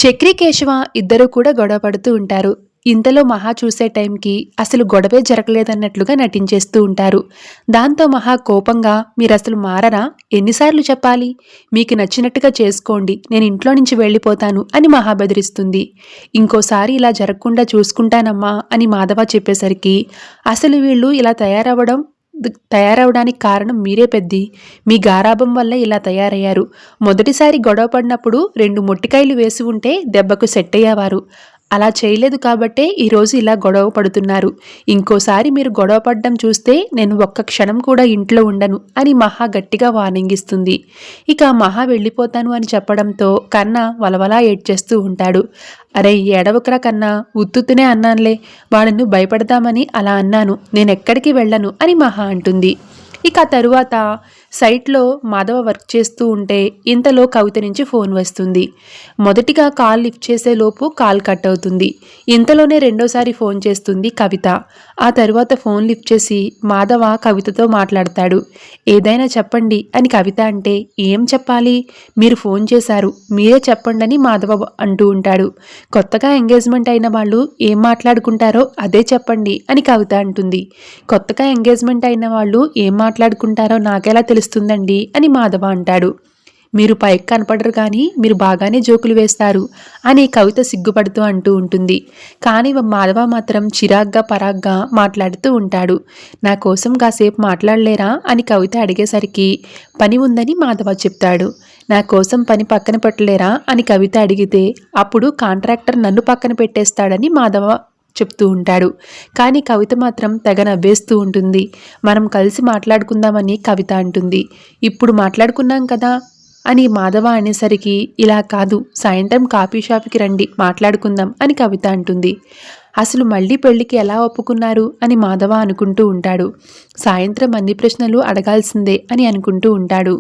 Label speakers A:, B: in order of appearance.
A: చక్రి కేశవ ఇద్దరూ కూడా గొడవ పడుతూ ఉంటారు. ఇంతలో మహా చూసే టైంకి అసలు గొడవే జరగలేదన్నట్లుగా నటించేస్తూ ఉంటారు. దాంతో మహా కోపంగా మీరసలు మారరా? ఎన్నిసార్లు చెప్పాలి? మీకు నచ్చినట్టుగా చేసుకోండి, నేను ఇంట్లో నుంచి వెళ్ళిపోతాను అని మహా బెదిరిస్తుంది. ఇంకోసారి ఇలా జరగకుండా చూసుకుంటానమ్మా అని మాధవ చెప్పేసరికి అసలు వీళ్ళు ఇలా తయారవడానికి కారణం మీరే పెద్ది. మీ గారాబం వల్ల ఇలా తయారయ్యారు. మొదటిసారి గొడవ పడినప్పుడు 2 మొట్టికాయలు వేసి ఉంటే దెబ్బకు సెట్ అయ్యేవారు. అలా చేయలేదు కాబట్టే ఈరోజు ఇలా గొడవ పడుతున్నారు. ఇంకోసారి మీరు గొడవ పడ్డం చూస్తే నేను ఒక్క క్షణం కూడా ఇంట్లో ఉండను అని మహా గట్టిగా వార్నింగ్ ఇస్తుంది. ఇక మహా వెళ్ళిపోతాను అని చెప్పడంతో కన్నా వలవలా ఏడ్చేస్తూ ఉంటాడు. అరే ఏడవకురా కన్నా, ఉత్తుత్తునే అన్నానులే, వాళ్ళను భయపడదామని అలా అన్నాను, నేనెక్కడికి వెళ్ళను అని మహా అంటుంది. ఇక తరువాత సైట్లో మాధవ వర్క్ చేస్తూ ఉంటే ఇంతలో కవిత నుంచి ఫోన్ వస్తుంది. మొదటిగా కాల్ లిఫ్ట్ చేసే లోపు కాల్ కట్ అవుతుంది. ఇంతలోనే రెండోసారి ఫోన్ చేస్తుంది కవిత. ఆ తరువాత ఫోన్ లిఫ్ట్ చేసి మాధవ కవితతో మాట్లాడతాడు. ఏదైనా చెప్పండి అని కవిత అంటే ఏం చెప్పాలి, మీరు ఫోన్ చేశారు, మీరే చెప్పండి అని మాధవ అంటూ ఉంటాడు. కొత్తగా ఎంగేజ్మెంట్ అయిన వాళ్ళు ఏం మాట్లాడుకుంటారో అదే చెప్పండి అని కవిత అంటుంది. కొత్తగా ఎంగేజ్మెంట్ అయిన వాళ్ళు ఏం మాట్లాడుకుంటారో నాకెలా తెలుస్తుందండి అని మాధవ అంటాడు. మీరు పైకి కనపడరు కానీ మీరు బాగానే జోకులు వేస్తారు అని కవిత సిగ్గుపడుతూ అంటూ ఉంటుంది. కానీ మాధవ మాత్రం చిరాగ్గా పరాగ్గా మాట్లాడుతూ ఉంటాడు. నా కోసం కాసేపు మాట్లాడలేరా అని కవిత అడిగేసరికి పని ఉందని మాధవ చెప్తాడు. నా కోసం పని పక్కన పెట్టలేరా అని కవిత అడిగితే అప్పుడు కాంట్రాక్టర్ నన్ను పక్కన పెట్టేస్తాడని మాధవ చెప్తూ ఉంటాడు. కానీ కవిత మాత్రం తెగ నవ్వేస్తూ ఉంటుంది. మనం కలిసి మాట్లాడుకుందామని కవిత అంటుంది. ఇప్పుడు మాట్లాడుకున్నాం కదా అని మాధవ అనేసరికి ఇలా కాదు, సాయంత్రం కాఫీ షాప్కి రండి మాట్లాడుకుందాం అని కవిత అంటుంది. అసలు మళ్ళీ పెళ్లికి ఎలా ఒప్పుకున్నారు అని మాధవ అనుకుంటూ ఉంటాడు. సాయంత్రం అన్ని ప్రశ్నలు అడగాల్సిందే అని అనుకుంటూ ఉంటాడు.